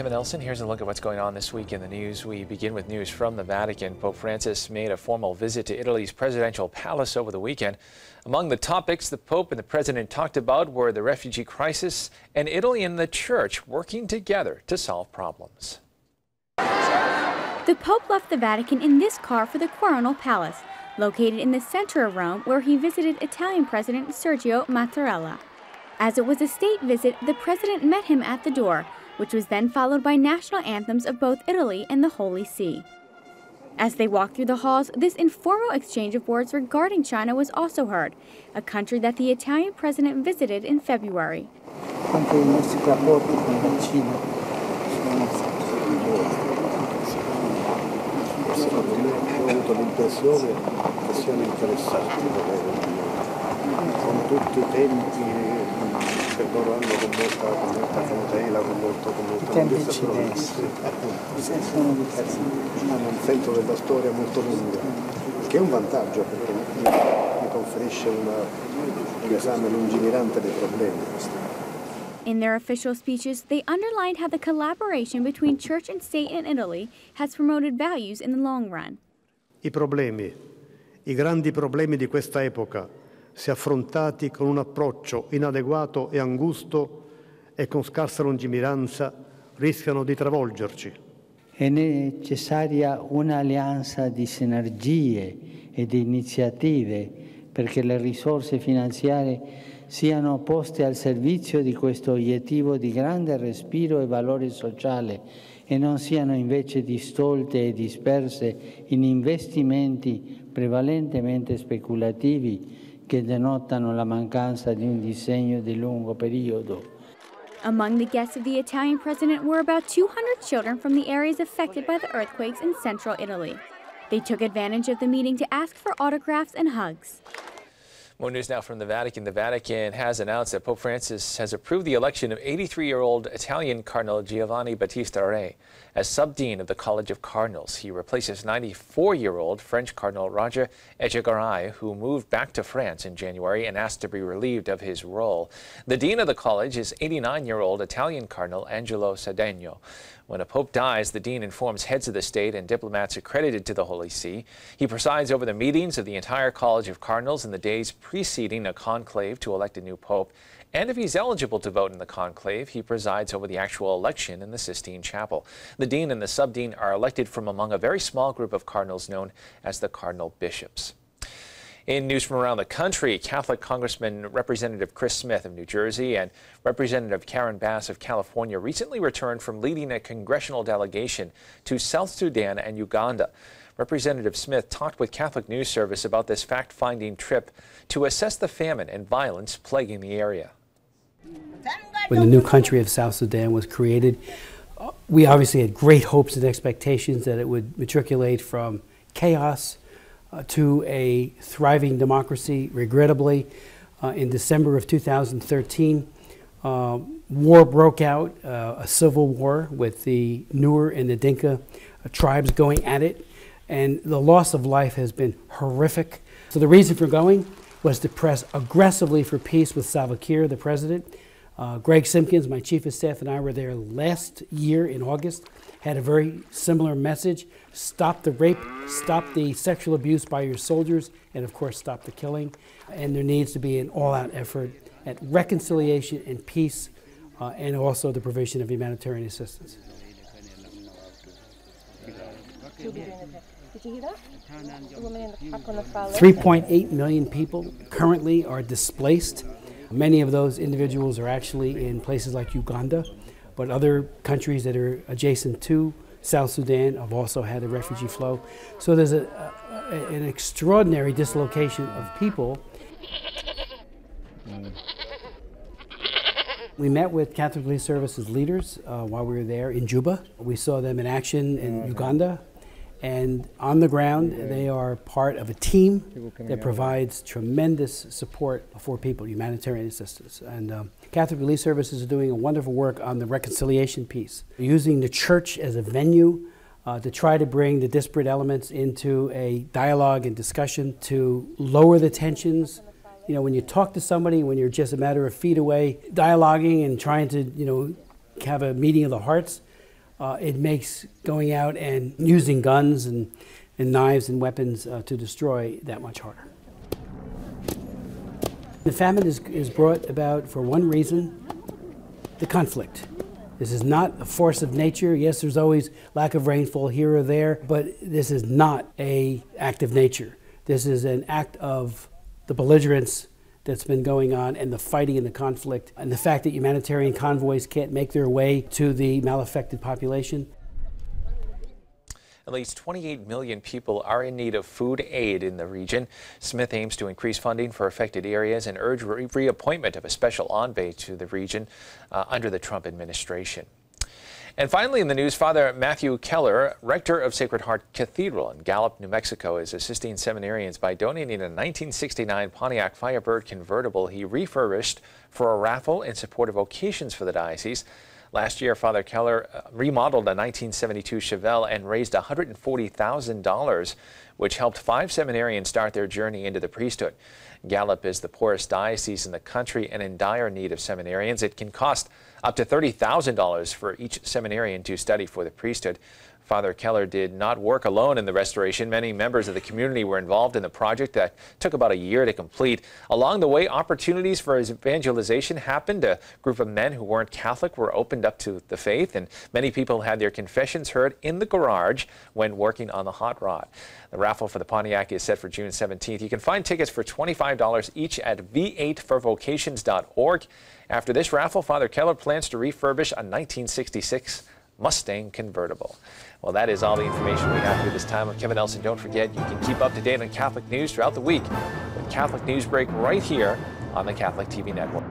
Kevin Nelson. Here's a look at what's going on this week in the news. We begin with news from the Vatican. Pope Francis made a formal visit to Italy's presidential palace over the weekend. Among the topics the Pope and the President talked about were the refugee crisis and Italy and the Church working together to solve problems. The Pope left the Vatican in this car for the Cardinal Palace, located in the center of Rome, where he visited Italian President Sergio Mattarella. As it was a state visit, the President met him at the door, which was then followed by national anthems of both Italy and the Holy See. As they walked through the halls, this informal exchange of words regarding China was also heard, a country that the Italian president visited in February. Nel senso della storia molto lunga, che è un vantaggio perché mi conferisce un esame lungimirante dei problemi. In their official speeches, they underlined how the collaboration between church and state in Italy has promoted values in the long run. I grandi problemi di questa epoca, se affrontati con un approccio inadeguato e angusto e con scarsa lungimiranza, rischiano di travolgerci. È necessaria un'alleanza di sinergie e di iniziative perché le risorse finanziarie siano poste al servizio di questo obiettivo di grande respiro e valore sociale e non siano invece distolte e disperse in investimenti prevalentemente speculativi che denotano la mancanza di un disegno di lungo periodo. Among the guests of the Italian president were about 200 children from the areas affected by the earthquakes in central Italy. They took advantage of the meeting to ask for autographs and hugs. More news now from the Vatican. The Vatican has announced that Pope Francis has approved the election of 83-year-old Italian Cardinal Giovanni Battista as subdean of the College of Cardinals. He replaces 94-year-old French Cardinal Roger Echegaray, who moved back to France in January and asked to be relieved of his role. The dean of the college is 89-year-old Italian Cardinal Angelo Cedegno. When a pope dies, the dean informs heads of the state and diplomats accredited to the Holy See. He presides over the meetings of the entire College of Cardinals in the days preceding a conclave to elect a new pope. And if he's eligible to vote in the conclave, he presides over the actual election in the Sistine Chapel. The dean and the subdean are elected from among a very small group of cardinals known as the cardinal bishops. In news from around the country, Catholic Congressman Representative Chris Smith of New Jersey and Representative Karen Bass of California recently returned from leading a congressional delegation to South Sudan and Uganda. Representative Smith talked with Catholic News Service about this fact-finding trip to assess the famine and violence plaguing the area. When the new country of South Sudan was created, we obviously had great hopes and expectations that it would matriculate from chaos to a thriving democracy. Regrettably, in December of 2013, war broke out, a civil war with the Nuer and the Dinka tribes going at it, and the loss of life has been horrific. So the reason for going was to press aggressively for peace with Salva Kiir, the president. Greg Simpkins, my chief of staff, and I were there last year in August, had a very similar message: stop the rape, stop the sexual abuse by your soldiers, and of course stop the killing. And there needs to be an all-out effort at reconciliation and peace, and also the provision of humanitarian assistance. Did you hear that? 3.8 million people currently are displaced. Many of those individuals are actually in places like Uganda, but other countries that are adjacent to South Sudan have also had a refugee flow. So there's an extraordinary dislocation of people. We met with Catholic Relief Services leaders while we were there in Juba. We saw them in action in Uganda. And on the ground, they are part of a team that provides tremendous support for people, humanitarian assistance. And Catholic Relief Services is doing a wonderful work on the reconciliation piece, using the church as a venue to try to bring the disparate elements into a dialogue and discussion to lower the tensions. You know, when you talk to somebody, when you're just a matter of feet away, dialoguing and trying to, have a meeting of the hearts, it makes going out and using guns and knives and weapons to destroy that much harder. The famine is brought about for one reason: the conflict. This is not a force of nature. Yes, there's always lack of rainfall here or there, but this is not an act of nature. This is an act of the belligerence that's been going on, and the fighting and the conflict, and the fact that humanitarian convoys can't make their way to the malaffected population. At least 28 million people are in need of food aid in the region. Smith aims to increase funding for affected areas and urge reappointment of a special envoy to the region under the Trump administration. And finally in the news, Father Matthew Keller, rector of Sacred Heart Cathedral in Gallup, New Mexico, is assisting seminarians by donating a 1969 Pontiac Firebird convertible he refurbished for a raffle in support of vocations for the diocese. Last year, Father Keller remodeled a 1972 Chevelle and raised $140,000, which helped 5 seminarians start their journey into the priesthood. Gallup is the poorest diocese in the country and in dire need of seminarians. It can cost up to $30,000 for each seminarian to study for the priesthood. Father Keller did not work alone in the restoration. Many members of the community were involved in the project that took about a year to complete. Along the way, opportunities for evangelization happened. A group of men who weren't Catholic were opened up to the faith, and many people had their confessions heard in the garage when working on the hot rod. The raffle for the Pontiac is set for June 17th. You can find tickets for $25 each at v8forvocations.org. After this raffle, Father Keller plans to refurbish a 1966 Mustang convertible. Well, that is all the information we have for you this time. I'm Kevin Nelson. Don't forget, you can keep up to date on Catholic news throughout the week with Catholic Newsbreak right here on the Catholic TV Network.